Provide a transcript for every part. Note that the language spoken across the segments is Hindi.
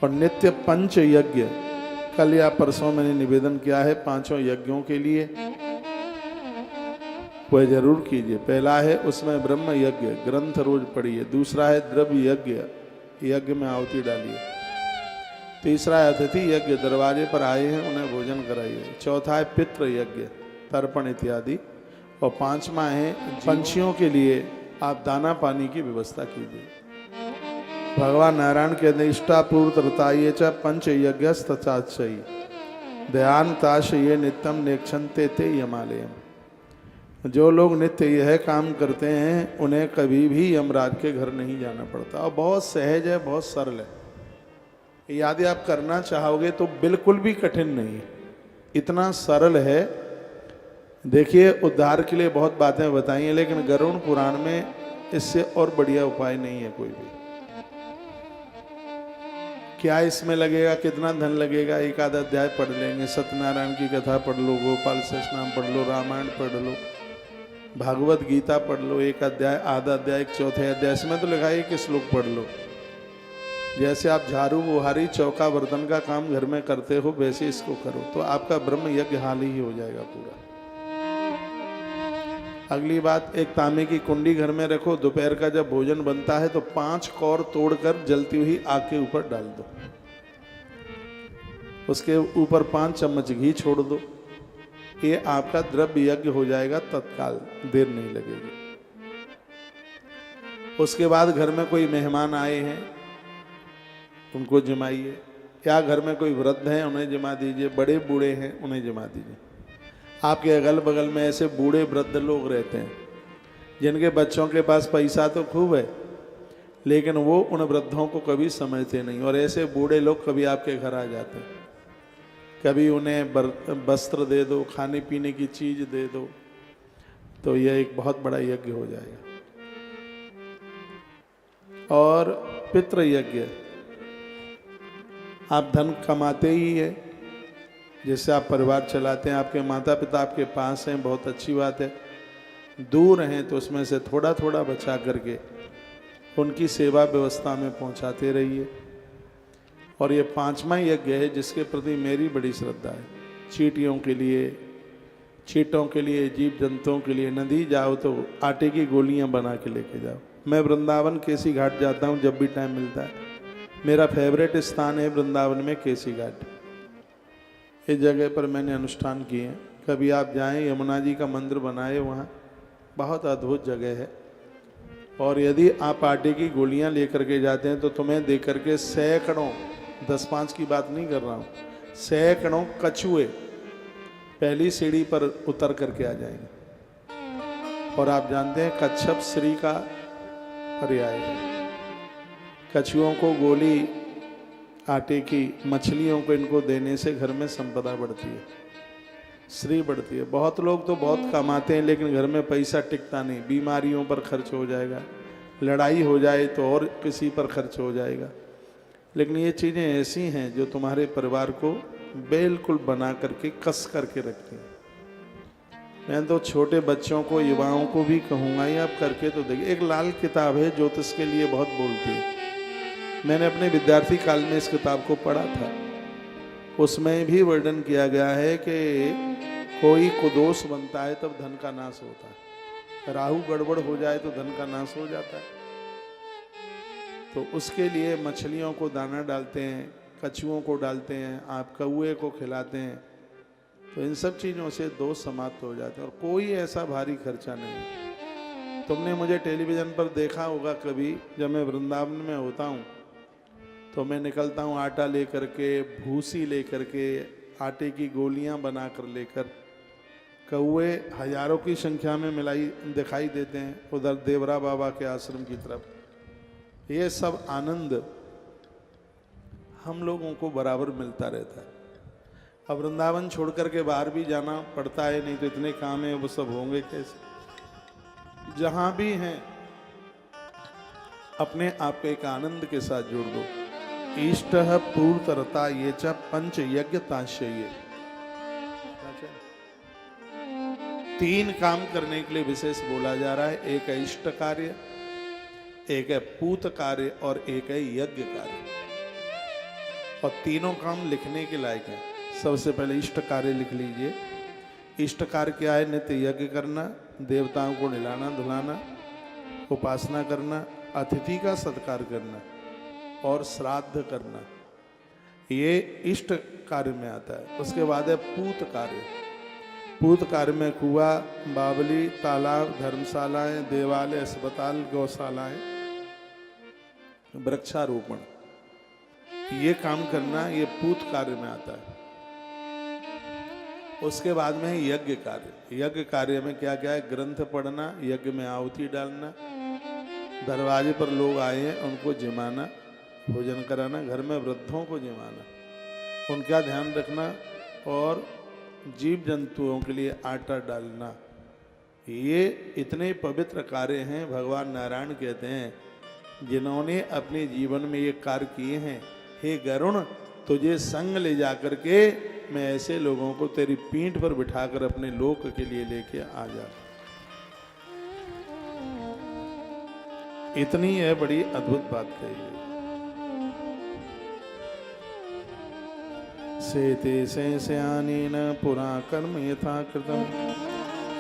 और नित्य पंच यज्ञ, कल या परसों मैंने निवेदन किया है 5 यज्ञों के लिए, वह जरूर कीजिए। पहला है उसमें ब्रह्म यज्ञ, ग्रंथ रोज पढ़िए। दूसरा है द्रव्य यज्ञ, यज्ञ में आहुति डालिए। तीसरा है अतिथि यज्ञ, दरवाजे पर आए हैं उन्हें भोजन कराइए। चौथा है पितृ यज्ञ, तर्पण इत्यादि। और 5वां है पंछियों के लिए आप दाना पानी की व्यवस्था कीजिए। भगवान नारायण के इष्टापूर्तरताये च पंच यज्ञस्तचाचयी ध्यान ताश ये नित्यम नेक्षन्ते ते यमालयम। जो लोग नित्य यह काम करते हैं उन्हें कभी भी यमराज के घर नहीं जाना पड़ता, और बहुत सहज है, बहुत सरल है। यदि आप करना चाहोगे तो बिल्कुल भी कठिन नहीं है, इतना सरल है। देखिए, उद्धार के लिए बहुत बातें बताई हैं, लेकिन गरुड़ पुराण में इससे और बढ़िया उपाय नहीं है कोई भी। क्या इसमें लगेगा, कितना धन लगेगा? एक आधा अध्याय पढ़ लेंगे, सत्यनारायण की कथा पढ़ लो, गोपाल सहस्रनाम पढ़ लो, रामायण पढ़ लो, भागवत गीता पढ़ लो, एक अध्याय, आधा अध्याय, एक चौथे अध्याय। इसमें तो लिखा है कि श्लोक पढ़ लो। जैसे आप झाड़ू बुहारी चौका बर्तन का काम घर में करते हो, वैसे इसको करो तो आपका ब्रह्म यज्ञ हाल ही हो जाएगा पूरा। अगली बात, एक तांबे की कुंडी घर में रखो। दोपहर का जब भोजन बनता है तो 5 कौर तोड़कर जलती हुई आग के ऊपर डाल दो। उसके ऊपर 5 चम्मच घी छोड़ दो। ये आपका द्रव्य यज्ञ हो जाएगा तत्काल, देर नहीं लगेगी। उसके बाद घर में कोई मेहमान आए हैं उनको जमाइए, या घर में कोई वृद्ध है उन्हें जमा दीजिए, बड़े बूढ़े हैं उन्हें जमा दीजिए। आपके अगल बगल में ऐसे बूढ़े वृद्ध लोग रहते हैं जिनके बच्चों के पास पैसा तो खूब है, लेकिन वो उन वृद्धों को कभी समझते नहीं, और ऐसे बूढ़े लोग कभी आपके घर आ जाते हैं। कभी उन्हें वस्त्र दे दो, खाने पीने की चीज दे दो, तो यह एक बहुत बड़ा यज्ञ हो जाएगा। और पितृ यज्ञ, आप धन कमाते ही है जिससे आप परिवार चलाते हैं, आपके माता पिता आपके पास हैं, बहुत अच्छी बात है। दूर हैं तो उसमें से थोड़ा थोड़ा बचा करके उनकी सेवा व्यवस्था में पहुंचाते रहिए। और ये 5वां यज्ञ है जिसके प्रति मेरी बड़ी श्रद्धा है। चींटियों के लिए, चींटों के लिए, जीव जंतुओं के लिए नदी जाओ तो आटे की गोलियां बना के लेके जाओ। मैं वृंदावन केसी घाट जाता हूँ जब भी टाइम मिलता है। मेरा फेवरेट स्थान है वृंदावन में केसी घाट। इस जगह पर मैंने अनुष्ठान किए हैं, कभी आप जाएं, यमुना जी का मंदिर बनाए वहाँ, बहुत अद्भुत जगह है। और यदि आप आटे की गोलियां लेकर के जाते हैं तो तुम्हें देख करके सैकड़ों, 10-5 की बात नहीं कर रहा हूँ, सैकड़ों कछुए पहली सीढ़ी पर उतर करके आ जाएंगे। और आप जानते हैं कच्छप श्री का पर्याय है। कछुओं को गोली आटे की, मछलियों को इनको देने से घर में संपदा बढ़ती है, श्री बढ़ती है। बहुत लोग तो बहुत कमाते हैं लेकिन घर में पैसा टिकता नहीं, बीमारियों पर खर्च हो जाएगा, लड़ाई हो जाए तो और किसी पर खर्च हो जाएगा। लेकिन ये चीज़ें ऐसी हैं जो तुम्हारे परिवार को बिल्कुल बना करके, कस करके रखती हैं। मैं तो छोटे बच्चों को, युवाओं को भी कहूँगा, ये आप करके तो देखिए। एक लाल किताब है ज्योतिष के लिए बहुत बोलती है। मैंने अपने विद्यार्थी काल में इस किताब को पढ़ा था। उसमें भी वर्णन किया गया है कि कोई कुदोष बनता है तब धन का नाश होता है, राहु गड़बड़ हो जाए तो धन का नाश हो जाता है। तो उसके लिए मछलियों को दाना डालते हैं, कछुओं को डालते हैं, आप कौए को खिलाते हैं, तो इन सब चीज़ों से दोष समाप्त हो जाते हैं और कोई ऐसा भारी खर्चा नहीं। तुमने मुझे टेलीविज़न पर देखा होगा कभी, जब मैं वृंदावन में होता हूँ तो मैं निकलता हूँ आटा लेकर के, भूसी लेकर के, आटे की गोलियाँ बनाकर लेकर। कौए हजारों की संख्या में मिलाई दिखाई देते हैं उधर देवरा बाबा के आश्रम की तरफ। ये सब आनंद हम लोगों को बराबर मिलता रहता है। अब वृंदावन छोड़ करके बाहर भी जाना पड़ता है, नहीं तो इतने काम है वो सब होंगे कैसे। जहाँ भी हैं अपने आप को एक आनंद के साथ जोड़ दो। इष्ट पूर्तरता ये च पंच यज्ञ ताशय। 3 काम करने के लिए विशेष बोला जा रहा है। एक है इष्ट कार्य, एक है पूत कार्य और एक है यज्ञ कार्य। और तीनों काम लिखने के लायक हैं। सबसे पहले इष्ट कार्य लिख लीजिए। इष्ट कार्य क्या है? नित्य यज्ञ करना, देवताओं को नहलाना धुलाना, उपासना करना, अतिथि का सत्कार करना और श्राद्ध करना, ये इष्ट कार्य में आता है। उसके बाद है पूत कार्य। पूत कार्य में कुआं, बावली, तालाब, धर्मशालाएं, देवालय, अस्पताल, गौशालाएं, वृक्षारोपण, ये काम करना, ये पूत कार्य में आता है। उसके बाद में है यज्ञ कार्य। यज्ञ कार्य में क्या क्या है? ग्रंथ पढ़ना, यज्ञ में आहुति डालना, दरवाजे पर लोग आए हैं उनको जिमाना, भोजन कराना, घर में वृद्धों को जिमाना, उनका ध्यान रखना और जीव जंतुओं के लिए आटा डालना। ये इतने पवित्र कार्य हैं। भगवान नारायण कहते हैं जिन्होंने अपने जीवन में ये कार्य किए हैं, हे गरुण तुझे संग ले जाकर के मैं ऐसे लोगों को तेरी पीठ पर बिठाकर अपने लोक के लिए लेके आ जा। इतनी है बड़ी अद्भुत बात कही है। सेते शेषयानेन पुरा कर्म यथा कृतम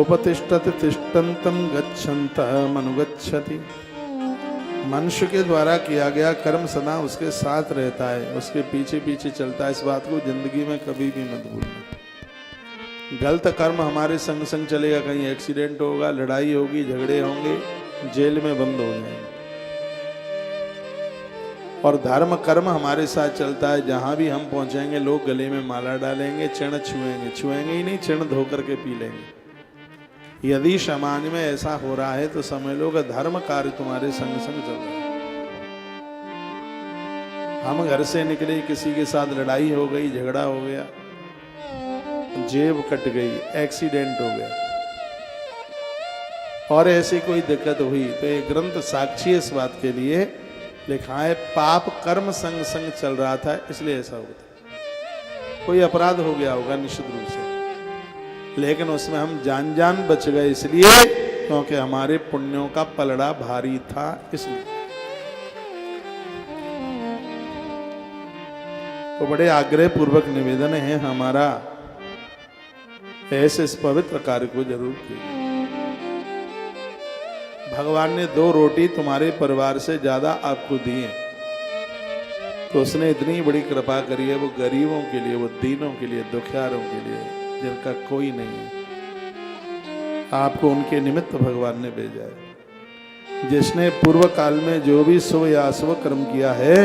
उपतिष्ठति तिष्ठन्तं गच्छन्तम् अनुगच्छति। मनुष्य के द्वारा किया गया कर्म सदा उसके साथ रहता है, उसके पीछे पीछे चलता है। इस बात को जिंदगी में कभी भी मत भूलना। गलत कर्म हमारे संग संग चलेगा, कहीं एक्सीडेंट होगा, लड़ाई होगी, झगड़े होंगे, जेल में बंद हो जाएंगे। और धर्म कर्म हमारे साथ चलता है, जहां भी हम पहुंचेंगे लोग गले में माला डालेंगे, चरण छुएंगे, छुएंगे ही नहीं, चरण धो करके पी लेंगे। यदि समाज में ऐसा हो रहा है तो समझ लो कि धर्म कार्य तुम्हारे संग संग चल रहा है। हम घर से निकले, किसी के साथ लड़ाई हो गई, झगड़ा हो गया, जेब कट गई, एक्सीडेंट हो गया और ऐसी कोई दिक्कत हुई तो ये ग्रंथ साक्षी है इस बात के लिए। लिखा है पाप कर्म संग संग चल रहा था, इसलिए ऐसा होता। कोई अपराध हो गया होगा निश्चित रूप से, लेकिन उसमें हम जान जान बच गए इसलिए क्योंकि हमारे पुण्यों का पलड़ा भारी था, इसलिए। तो बड़े आग्रह पूर्वक निवेदन है हमारा, ऐसे इस पवित्र कार्य को जरूर कीजिए। भगवान ने 2 रोटी तुम्हारे परिवार से ज्यादा आपको दी है, तो उसने इतनी बड़ी कृपा करी है, वो गरीबों के लिए, वो दीनों के लिए, दुखियारों के लिए, जिनका कोई नहीं है, आपको उनके निमित्त भगवान ने भेजा है। जिसने पूर्व काल में जो भी शुभ या अशुभ कर्म किया है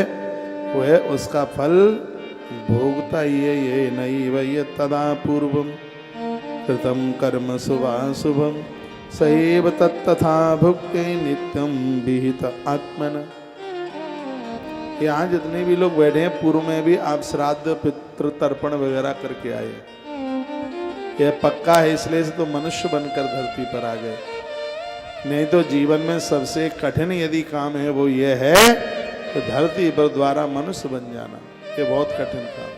वह उसका फल भोगता ही है। ये नहीं वही तदा पूर्वम कृतम कर्म शुभाशुभम सैव तत्तथा भुक्ते नित्यम विहित आत्मन। यहाँ जितने भी लोग बैठे हैं पूर्व में भी आप श्राद्ध पितृ तर्पण वगैरह करके आए। यह पक्का है, इसलिए से तो मनुष्य बनकर धरती पर आ गए। नहीं तो जीवन में सबसे कठिन यदि काम है वो ये है कि धरती पर द्वारा मनुष्य बन जाना। ये बहुत कठिन काम है।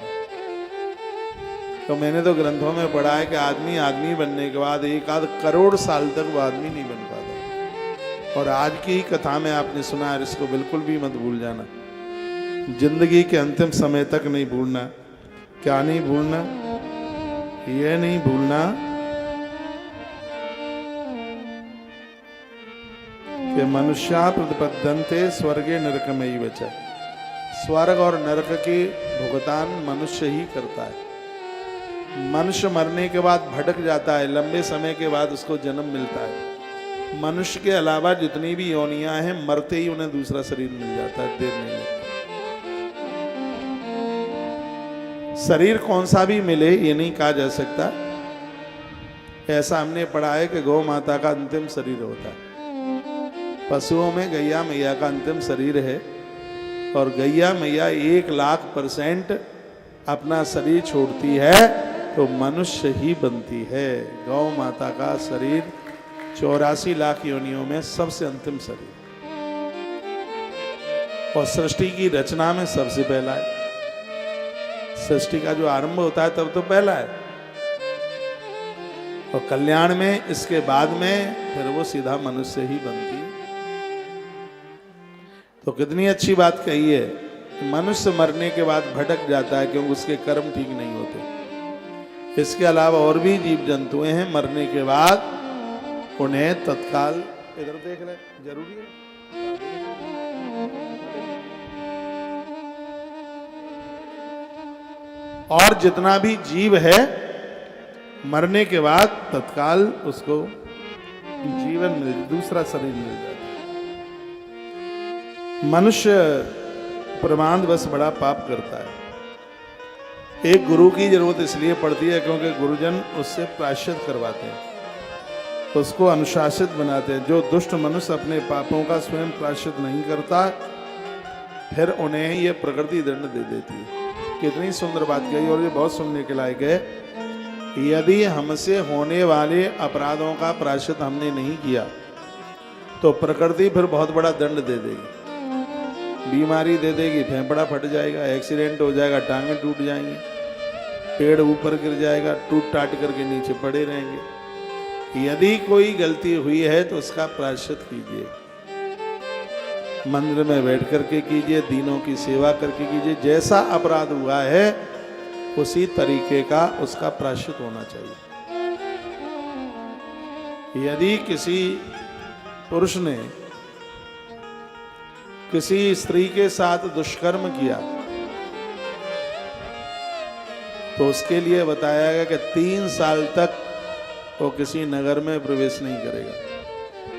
तो मैंने तो ग्रंथों में पढ़ा है कि आदमी बनने के बाद 1 करोड़ साल तक वो आदमी नहीं बन पाता। और आज की ही कथा में आपने सुना है, इसको बिल्कुल भी मत भूल जाना। जिंदगी के अंतिम समय तक नहीं भूलना। क्या नहीं भूलना? ये नहीं भूलना कि मनुष्या प्रतिपद्यन्ते स्वर्गे नरकमयि च। स्वर्ग और नरक के भुगतान मनुष्य ही करता है। मनुष्य मरने के बाद भटक जाता है, लंबे समय के बाद उसको जन्म मिलता है। मनुष्य के अलावा जितनी भी योनियां हैं मरते ही उन्हें दूसरा शरीर मिल जाता है, देर नहीं लगती। शरीर कौन सा भी मिले ये नहीं कहा जा सकता। ऐसा हमने पढ़ा है कि गौ माता का अंतिम शरीर होता है। पशुओं में गैया मैया का अंतिम शरीर है और गैया मैया 1,00,000% अपना शरीर छोड़ती है तो मनुष्य ही बनती है। गौ माता का शरीर 84 लाख योनियों में सबसे अंतिम शरीर और सृष्टि की रचना में सबसे पहला है। सृष्टि का जो आरंभ होता है तब तो पहला है और कल्याण में इसके बाद में फिर वो सीधा मनुष्य ही बनती है। तो कितनी अच्छी बात कही है मनुष्य मरने के बाद भटक जाता है क्योंकि उसके कर्म ठीक नहीं होते। इसके अलावा और भी जीव जंतु हैं, मरने के बाद उन्हें तत्काल, इधर देख ले, जरूरी है। और जितना भी जीव है मरने के बाद तत्काल उसको जीवन मिल, दूसरा शरीर मिल जाता है। मनुष्य प्रमादवश बड़ा पाप करता है। एक गुरु की जरूरत इसलिए पड़ती है क्योंकि गुरुजन उससे प्रायश्चित करवाते हैं, उसको अनुशासित बनाते हैं। जो दुष्ट मनुष्य अपने पापों का स्वयं प्रायश्चित नहीं करता, फिर उन्हें ये प्रकृति दंड दे देती है। कितनी सुंदर बात कही, और ये बहुत सुनने के लायक है। यदि हमसे होने वाले अपराधों का प्रायश्चित हमने नहीं किया तो प्रकृति फिर बहुत बड़ा दंड दे देगी, बीमारी दे देगी, फेफड़ा फट जाएगा, एक्सीडेंट हो जाएगा, टांगें टूट जाएंगी, पेड़ ऊपर गिर जाएगा, टूट टाट करके नीचे पड़े रहेंगे। यदि कोई गलती हुई है तो उसका प्रायश्चित कीजिए, मंदिर में बैठ करके कीजिए, दीनों की सेवा करके कीजिए। जैसा अपराध हुआ है उसी तरीके का उसका प्रायश्चित होना चाहिए। यदि किसी पुरुष ने किसी स्त्री के साथ दुष्कर्म किया तो उसके लिए बताया गया कि 3 साल तक वो किसी नगर में प्रवेश नहीं करेगा,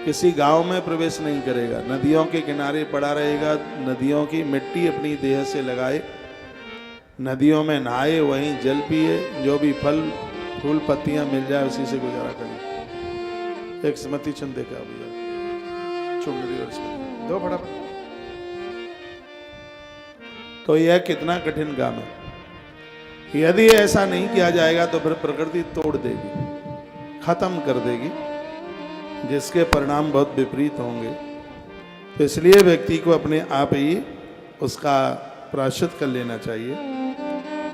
किसी गांव में प्रवेश नहीं करेगा, नदियों के किनारे पड़ा रहेगा, नदियों की मिट्टी अपनी देह से लगाए, नदियों में नहाए, वहीं जल पिए, जो भी फल फूल पत्तियां मिल जाए उसी से गुजारा करें। एक स्मृति चंद देखा भैया, चुनरी और स्मृति दो फटाफट। तो यह कितना कठिन काम है। यदि ऐसा नहीं किया जाएगा तो फिर प्रकृति तोड़ देगी, खत्म कर देगी, जिसके परिणाम बहुत विपरीत होंगे। तो इसलिए व्यक्ति को अपने आप ही उसका प्रायश्चित कर लेना चाहिए।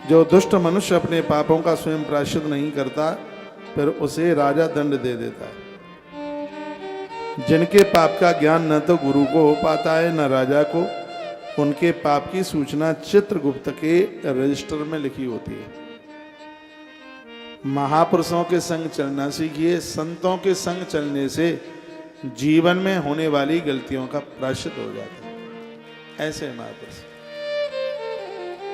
जो दुष्ट मनुष्य अपने पापों का स्वयं प्रायश्चित नहीं करता, फिर उसे राजा दंड दे देता है। जिनके पाप का ज्ञान न तो गुरु को हो पाता है न राजा को, उनके पाप की सूचना चित्रगुप्त के रजिस्टर में लिखी होती है। महापुरुषों के संग चलना सीखिए। संतों के संग चलने से जीवन में होने वाली गलतियों का प्रायश्चित हो जाता है। ऐसे महापुरुष